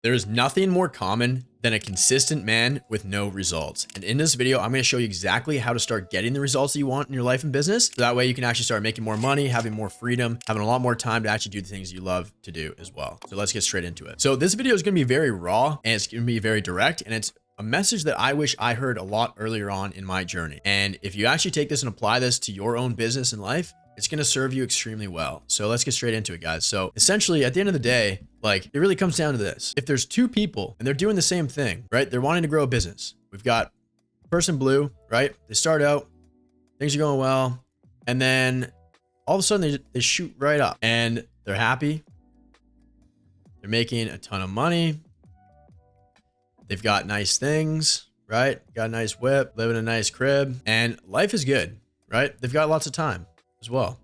There is nothing more common than a consistent man with no results. And in this video, I'm going to show you exactly how to start getting the results that you want in your life and business. So that way you can actually start making more money, having more freedom, having a lot more time to actually do the things you love to do as well. So let's get straight into it. So this video is going to be very raw and it's going to be very direct, and it's a message that I wish I heard a lot earlier on in my journey. And if you actually take this and apply this to your own business and life, it's going to serve you extremely well. So let's get straight into it, guys. So essentially at the end of the day, like, it really comes down to this. If there's two people and they're doing the same thing, right? They're wanting to grow a business. We've got person blue, right? They start out, things are going well. And then all of a sudden they shoot right up and they're happy. They're making a ton of money. They've got nice things, right? Got a nice whip, live in a nice crib, and life is good, right? They've got lots of time as well.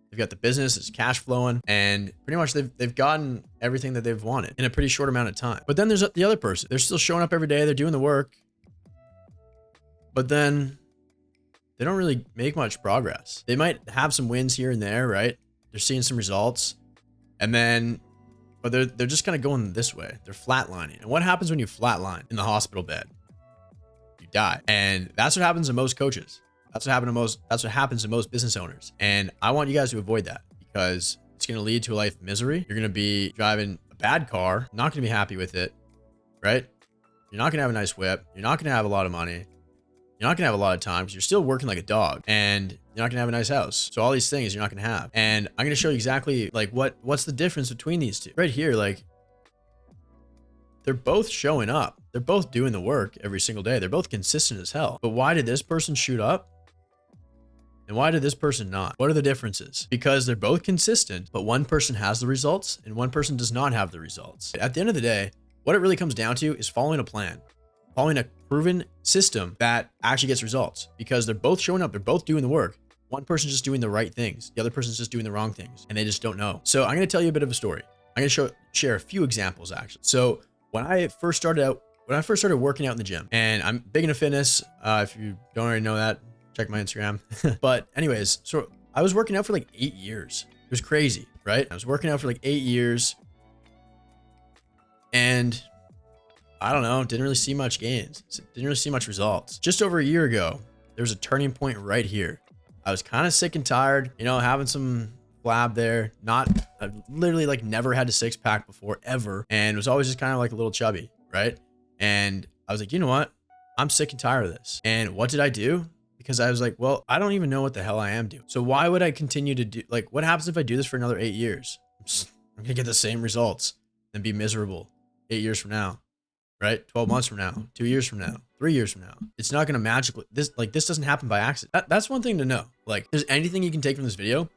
They've got the business, it's cash flowing, and pretty much they've gotten everything that they've wanted in a pretty short amount of time. But then there's the other person. They're still showing up every day. They're doing the work, but then they don't really make much progress. They might have some wins here and there, right? They're seeing some results, and then, but they're just kind of going this way. They're flatlining. And what happens when you flatline in the hospital bed? You die. And that's what happens to most coaches. That's what happens to most business owners. And I want you guys to avoid that, because it's going to lead to a life of misery. You're going to be driving a bad car, not going to be happy with it, right? You're not going to have a nice whip. You're not going to have a lot of money. You're not going to have a lot of time because you're still working like a dog, and you're not going to have a nice house. So all these things you're not going to have. And I'm going to show you exactly like what's the difference between these two right here. Like, they're both showing up. They're both doing the work every single day. They're both consistent as hell. But why did this person shoot up? And why did this person not? What are the differences? Because they're both consistent, but one person has the results and one person does not have the results. At the end of the day, what it really comes down to is following a plan, following a proven system that actually gets results, because they're both showing up. They're both doing the work. One person's just doing the right things. The other person's just doing the wrong things, and they just don't know. So I'm going to tell you a bit of a story. I'm going to share a few examples actually. So when I first started working out in the gym, and I'm big into fitness, if you don't already know that, check my Instagram. But anyways, so I was working out for like 8 years. It was crazy, right? I was working out for like 8 years, and I don't know, didn't really see much gains. Didn't really see much results. Just over a year ago, there was a turning point right here. I was kind of sick and tired, you know, having some flab there. I literally like never had a six pack before ever. And was always just kind of like a little chubby, right? And I was like, you know what? I'm sick and tired of this. And what did I do? Because I was like, well, I don't even know what the hell I am doing. So why would I continue to do, like, what happens if I do this for another 8 years? I'm going to get the same results and be miserable 8 years from now, right? 12 months from now, 2 years from now, 3 years from now. It's not going to magically, this doesn't happen by accident. That's one thing to know. Like, if there's anything you can take from this video,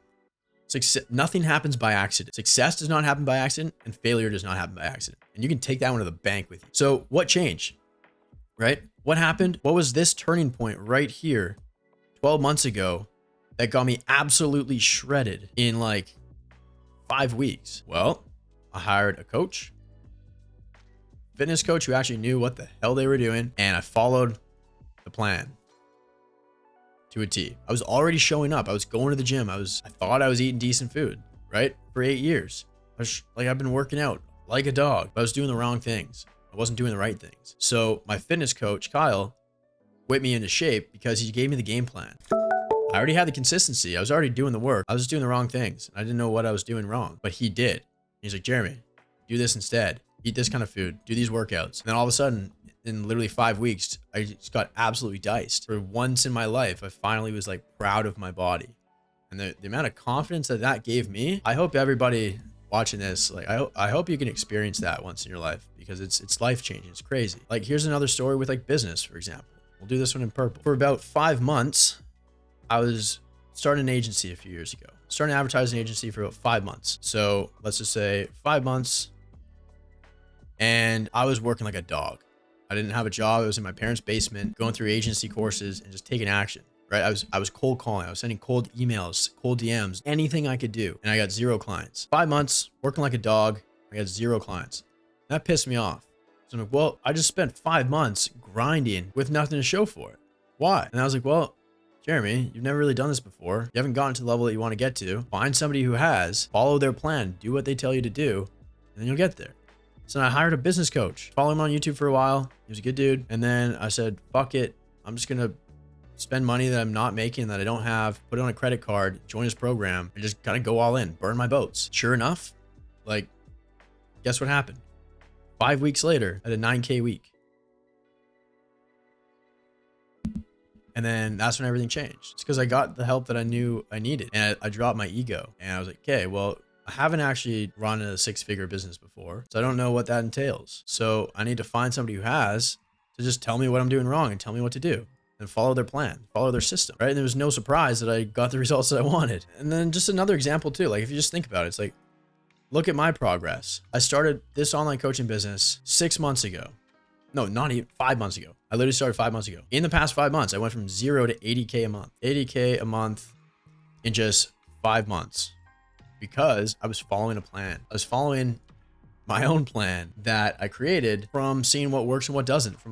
nothing happens by accident. Success does not happen by accident, and failure does not happen by accident. And you can take that one to the bank with you. So what changed, right? What happened? What was this turning point right here 12 months ago that got me absolutely shredded in like 5 weeks? Well, I hired a coach, fitness coach who actually knew what the hell they were doing, and I followed the plan to a T. I was already showing up. I was going to the gym. I thought I was eating decent food, right? For 8 years. I've been working out like a dog, but I was doing the wrong things. I wasn't doing the right things. So my fitness coach, Kyle, whipped me into shape because he gave me the game plan. I already had the consistency. I was already doing the work. I was just doing the wrong things. I didn't know what I was doing wrong, but he did. He's like, Jeremy, do this instead. Eat this kind of food. Do these workouts. And then all of a sudden, in literally 5 weeks, I just got absolutely diced. For once in my life, I finally was like proud of my body. And the amount of confidence that gave me, I hope everybody watching this, like, I hope you can experience that once in your life, because it's life changing. It's crazy. Like, here's another story with like business, for example. We'll do this one in purple. For about 5 months, I was starting an agency a few years ago. Starting an advertising agency for about 5 months. So let's just say 5 months. And I was working like a dog. I didn't have a job. I was in my parents' basement, going through agency courses and just taking action, right? I was cold calling. I was sending cold emails, cold DMs, anything I could do. And I got 0 clients. 5 months working like a dog. I got 0 clients. That pissed me off. So I'm like, well, I just spent 5 months grinding with nothing to show for it. Why? And I was like, well, Jeremy, you've never really done this before. You haven't gotten to the level that you want to get to. Find somebody who has, follow their plan, do what they tell you to do, and then you'll get there. So I hired a business coach, follow him on YouTube for a while. He was a good dude. And then I said, fuck it. I'm just going to spend money that I'm not making, that I don't have, put it on a credit card, join his program, and just kind of go all in, burn my boats. Sure enough, like, guess what happened? 5 weeks later, I had a 9K week. And then that's when everything changed. It's because I got the help that I knew I needed. And I dropped my ego. And I was like, okay, well, I haven't actually run a 6-figure business before, so I don't know what that entails. So I need to find somebody who has to just tell me what I'm doing wrong and tell me what to do and follow their plan, follow their system, right? And there was no surprise that I got the results that I wanted. And then just another example too, like if you just think about it, it's like, look at my progress. I started this online coaching business 6 months ago. No, not even 5 months ago. I literally started 5 months ago. In the past 5 months, I went from 0 to 80K a month. 80K a month in just 5 months because I was following a plan. I was following my own plan that I created from seeing what works and what doesn't, from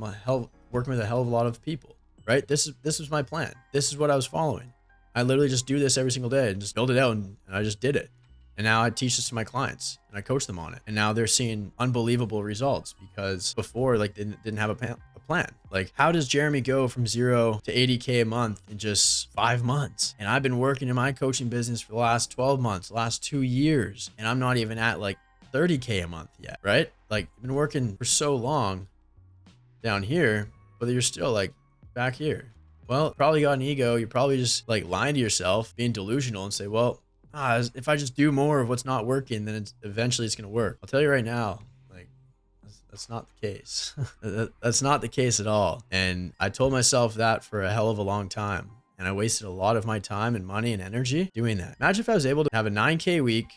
working with a hell of a lot of people, right? This was my plan. This is what I was following. I literally just do this every single day and just build it out, and I just did it. And now I teach this to my clients and I coach them on it. And now they're seeing unbelievable results because before, like, they didn't have a plan. Like, how does Jeremy go from 0 to 80K a month in just 5 months? And I've been working in my coaching business for the last 12 months, the last 2 years, and I'm not even at like 30K a month yet, right? Like, I've been working for so long down here, but you're still like back here. Well, probably got an ego. You're probably just like lying to yourself, being delusional, and say, well, if I just do more of what's not working, then eventually it's going to work. I'll tell you right now, like, that's not the case. That's not the case at all. And I told myself that for a hell of a long time. And I wasted a lot of my time and money and energy doing that. Imagine if I was able to have a 9K week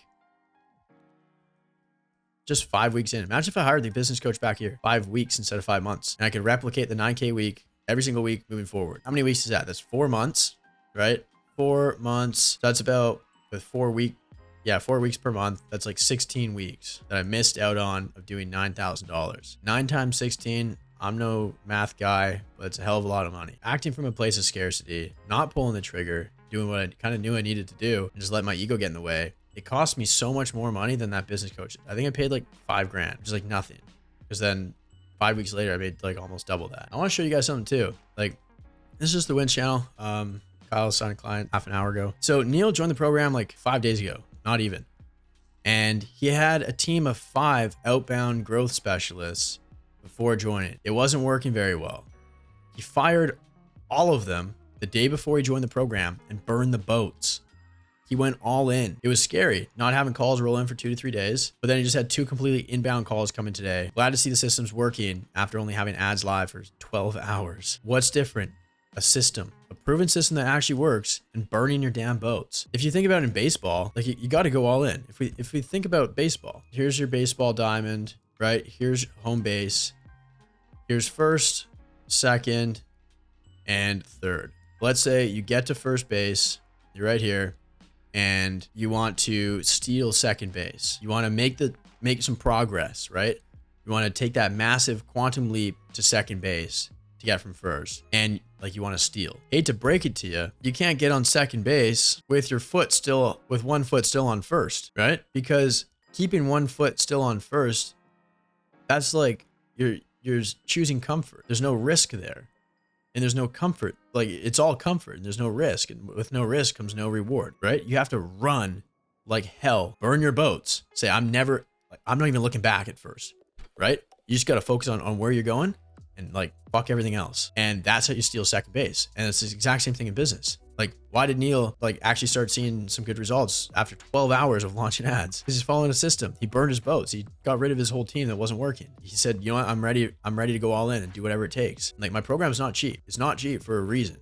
just 5 weeks in. Imagine if I hired the business coach back here 5 weeks instead of 5 months. And I could replicate the 9K week every single week moving forward. How many weeks is that? That's 4 months, right? 4 months. So that's about, with 4 weeks per month, that's like 16 weeks that I missed out on of doing $9,000. 9 times 16, I'm no math guy, but it's a hell of a lot of money. Acting from a place of scarcity, not pulling the trigger, doing what I kind of knew I needed to do, and just let my ego get in the way. It cost me so much more money than that business coach. I think I paid like $5,000, which is like nothing. Because then 5 weeks later, I made like almost double that. I want to show you guys something too. Like, this is just the Wins channel. Kyle signed a client half an hour ago. So Neil joined the program like 5 days ago, not even. And he had a team of 5 outbound growth specialists before joining. It wasn't working very well. He fired all of them the day before he joined the program and burned the boats. He went all in. It was scary not having calls roll in for 2 to 3 days, but then he just had 2 completely inbound calls coming today. Glad to see the system's working after only having ads live for 12 hours. What's different? A system, a proven system that actually works, and burning your damn boats. If you think about it in baseball, like you got to go all in. If we think about baseball, here's your baseball diamond, right? Here's home base. Here's first, second, and third. Let's say you get to first base, you're right here, and you want to steal second base. You want to make some progress, right? You want to take that massive quantum leap to second base to get from first, and like you want to steal. Hate to break it to you, you can't get on second base with one foot still on first, right? Because keeping 1 foot still on first, that's like you're choosing comfort. There's no risk there, and there's no comfort. Like, it's all comfort, and there's no risk, and with no risk comes no reward, right? You have to run like hell, burn your boats, say I'm not even looking back at first, right? You just got to focus on where you're going, and like fuck everything else. And that's how you steal second base. And it's the exact same thing in business. Like, why did Neil like actually start seeing some good results after 12 hours of launching ads? Because he's following a system. He burned his boats. He got rid of his whole team that wasn't working. He said, you know what? I'm ready to go all in and do whatever it takes. Like, my program is not cheap. It's not cheap for a reason,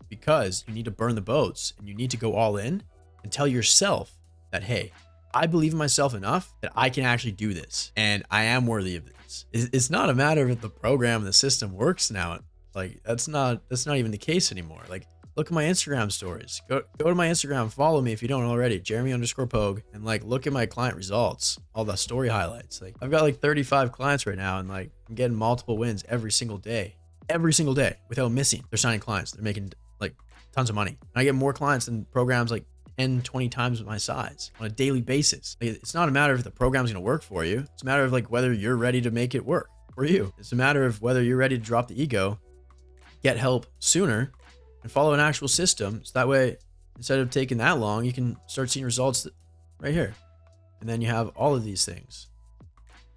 because you need to burn the boats and you need to go all in and tell yourself that, hey, I believe in myself enough that I can actually do this, and I am worthy of this. It's not a matter of if the program and the system works now. Like, that's not even the case anymore. Like, look at my Instagram stories. Go to my Instagram, follow me if you don't already, Jeremy_Pogue, and like look at my client results, all the story highlights. Like, I've got like 35 clients right now, and like I'm getting multiple wins every single day without missing. They're signing clients. They're making like tons of money. And I get more clients than programs like 10, 20 times my size on a daily basis. Like, it's not a matter of the program's going to work for you. It's a matter of like whether you're ready to make it work for you. It's a matter of whether you're ready to drop the ego, get help sooner, and follow an actual system. So that way, instead of taking that long, you can start seeing results right here. And then you have all of these things,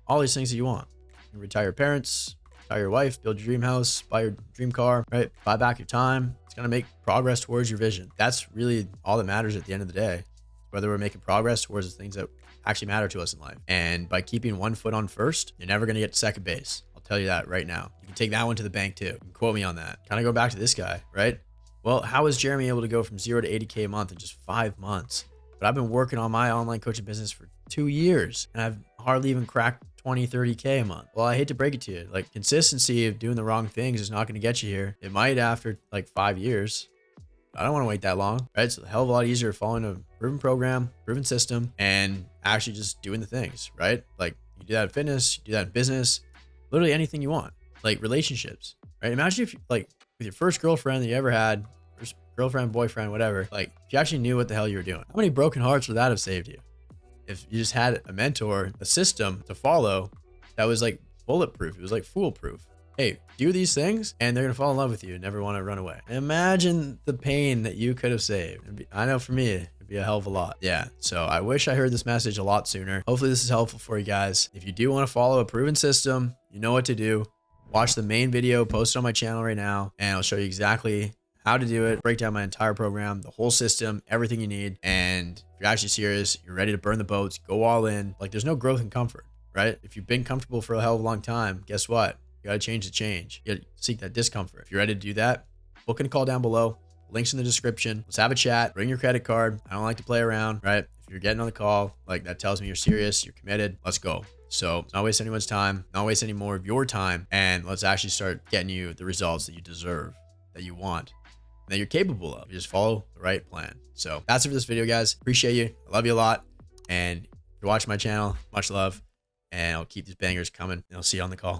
all these things that you want. You retire your parents, retire your wife, build your dream house, buy your dream car, right? Buy back your time. It's going to make progress towards your vision. That's really all that matters at the end of the day, whether we're making progress towards the things that actually matter to us in life. And by keeping one foot on first, you're never going to get to second base. I'll tell you that right now. You can take that one to the bank too. You can quote me on that. Kind of go back to this guy, right? Well, how is Jeremy able to go from 0 to 80K a month in just 5 months? But I've been working on my online coaching business for 2 years and I've hardly even cracked 20, 30K a month. Well, I hate to break it to you. Like, consistency of doing the wrong things is not going to get you here. It might after like 5 years. I don't want to wait that long, right? It's a hell of a lot easier following a proven program, proven system, and actually just doing the things, right? Like, you do that in fitness, you do that in business, literally anything you want, like relationships, right? Imagine if, like, with your first girlfriend that you ever had, first girlfriend, boyfriend, whatever, like, if you actually knew what the hell you were doing. How many broken hearts would that have saved you? If you just had a mentor, a system to follow that was like bulletproof, it was like foolproof. Hey, do these things and they're going to fall in love with you and never want to run away. Imagine the pain that you could have saved. I know for me, it'd be a hell of a lot. Yeah. So I wish I heard this message a lot sooner. Hopefully this is helpful for you guys. If you do want to follow a proven system, you know what to do. Watch the main video posted on my channel right now, and I'll show you exactly how to do it, break down my entire program, the whole system, everything you need. And if you're actually serious, you're ready to burn the boats, go all in. Like, there's no growth in comfort, right? If you've been comfortable for a hell of a long time, guess what? You got to change the change. You got to seek that discomfort. If you're ready to do that, book and call down below. Links in the description. Let's have a chat. Bring your credit card. I don't like to play around, right? If you're getting on the call, like, that tells me you're serious, you're committed. Let's go. So not waste anyone's time, not waste any more of your time. And let's actually start getting you the results that you deserve, that you want, that you're capable of. You just follow the right plan. So that's it for this video, guys. Appreciate you. I love you a lot. And if you're watching my channel, much love. And I'll keep these bangers coming, and I'll see you on the call.